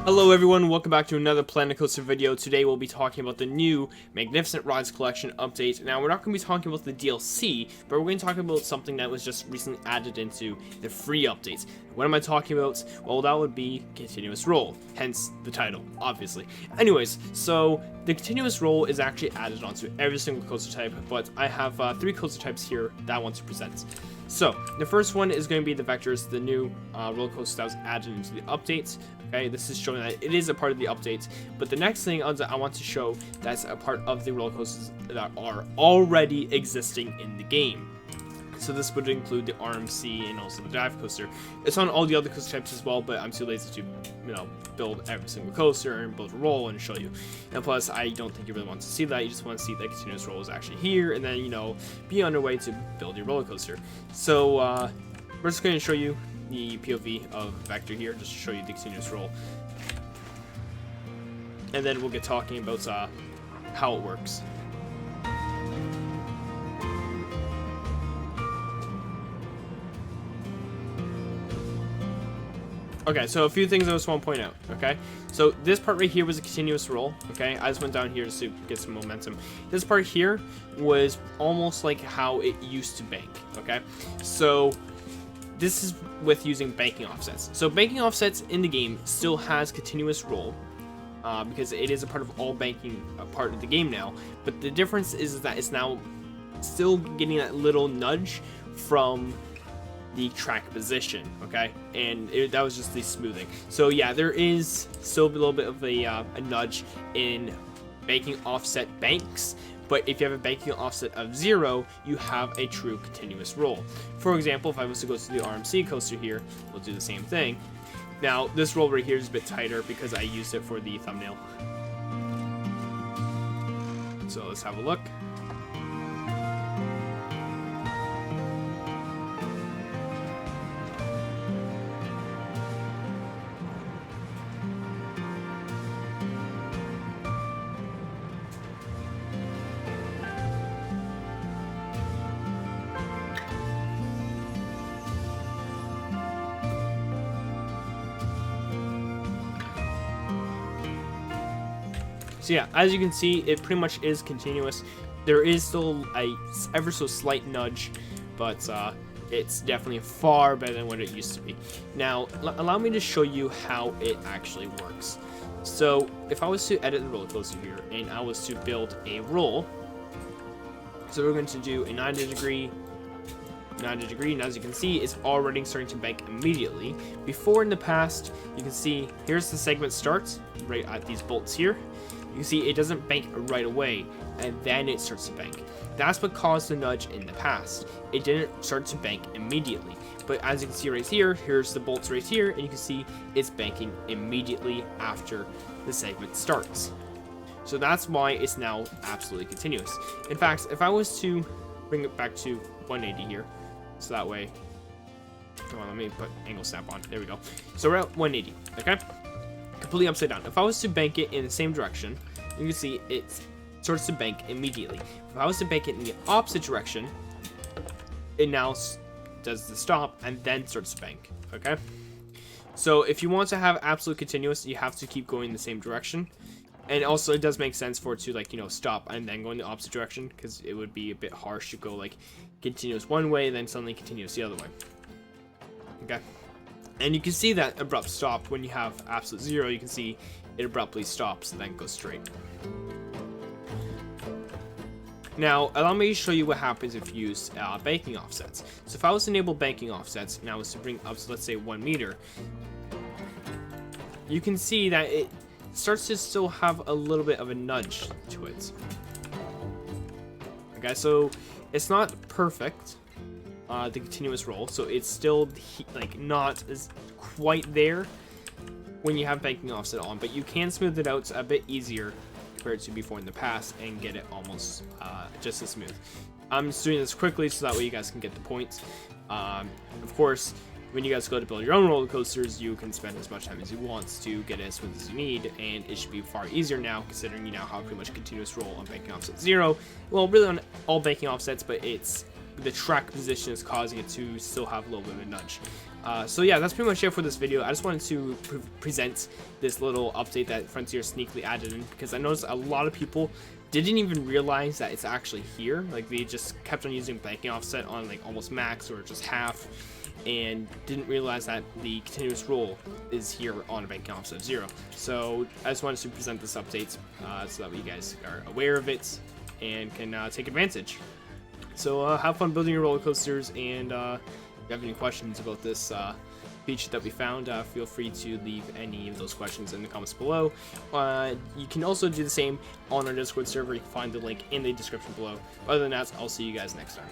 Hello everyone, welcome back to another Planet Coaster video. Today we'll be talking about the new Magnificent Rides Collection update. Now we're not going to be talking about the DLC, but we're going to talk about something that was just recently added into the free updates. What am I talking about? Well, that would be Continuous Roll, hence the title, obviously. Anyways, so the Continuous Roll is actually added onto every single coaster type, but I have 3 coaster types here that I want to present. So, the first one is going to be the Vectors, the new roller coaster that was added into the updates. Okay, this is showing that it is a part of the update. But the next thing I want to show that's a part of the roller coasters that are already existing in the game. So this would include the RMC and also the dive coaster. It's on all the other coaster types as well, but I'm too lazy to, build every single coaster and build a roll and show you. And plus, I don't think you really want to see that. You just want to see that continuous roll is actually here, and then be on your way to build your roller coaster. So we're just going to show you the POV of Vector here, just to show you the continuous roll, and then we'll get talking about how it works. Okay, so a few things I just want to point out, okay? So this part right here was a continuous roll, okay? I just went down here just to get some momentum. This part here was almost like how it used to bank, okay? So this is with using banking offsets. So banking offsets in the game still has continuous roll, because it is a part of all banking part of the game now. But the difference is that it's now still getting that little nudge from the track position, okay? And that was just the smoothing. So yeah, there is still a little bit of a nudge in banking offset banks, but if you have a banking offset of 0, you have a true continuous roll. For example, if I was to go to the RMC coaster here, we'll do the same thing. Now, this roll right here is a bit tighter because I used it for the thumbnail. So let's have a look. So yeah, as you can see, it pretty much is continuous. There is still a ever so slight nudge, but it's definitely far better than what it used to be. Now, allow me to show you how it actually works. So if I was to edit the roller coaster here, and I was to build a roll, so we're going to do a 90 degree, and as you can see, it's already starting to bank immediately. Before in the past, you can see here's the segment starts right at these bolts here. You can see it doesn't bank right away, and then it starts to bank. That's what caused the nudge in the past. It didn't start to bank immediately. But as you can see right here, here's the bolts right here, and you can see it's banking immediately after the segment starts. So that's why it's now absolutely continuous. In fact, if I was to bring it back to 180 here, so that way, come on, let me put angle snap on. There we go. So we're at 180, okay? Completely upside down. If I was to bank it in the same direction, you can see it starts to bank immediately. If I was to bank it in the opposite direction, it now does the stop and then starts to bank, okay? So if you want to have absolute continuous, you have to keep going in the same direction. And also it does make sense for it to stop and then go in the opposite direction, because it would be a bit harsh to go continuous one way then suddenly continuous the other way. Okay? And you can see that abrupt stop when you have absolute 0. You can see it abruptly stops and then goes straight. Now, allow me to show you what happens if you use banking offsets. So if I was to enable banking offsets, and I was to bring up to, let's say, 1 meter, you can see that it starts to still have a little bit of a nudge to it. Okay, so it's not perfect, the continuous roll, so it's still not as quite there when you have banking offset on, but you can smooth it out a bit easier compared to before in the past and get it almost just as smooth. I'm just doing this quickly so that way you guys can get the point. Of course, when you guys go to build your own roller coasters, you can spend as much time as you want to get it as smooth as you need, and it should be far easier now considering you now have pretty much continuous roll on banking offset 0. Well, really on all banking offsets, but it's the track position is causing it to still have a little bit of a nudge. So yeah, that's pretty much it for this video. I just wanted to present this little update that Frontier sneakily added in, because I noticed a lot of people didn't even realize that it's actually here. Like, they just kept on using banking offset on like almost max or just half, and didn't realize that the continuous roll is here on a banking offset of 0. So I just wanted to present this update so that you guys are aware of it and can take advantage. So have fun building your roller coasters, and if you have any questions about this feature that we found, feel free to leave any of those questions in the comments below. You can also do the same on our Discord server. You can find the link in the description below. Other than that, I'll see you guys next time.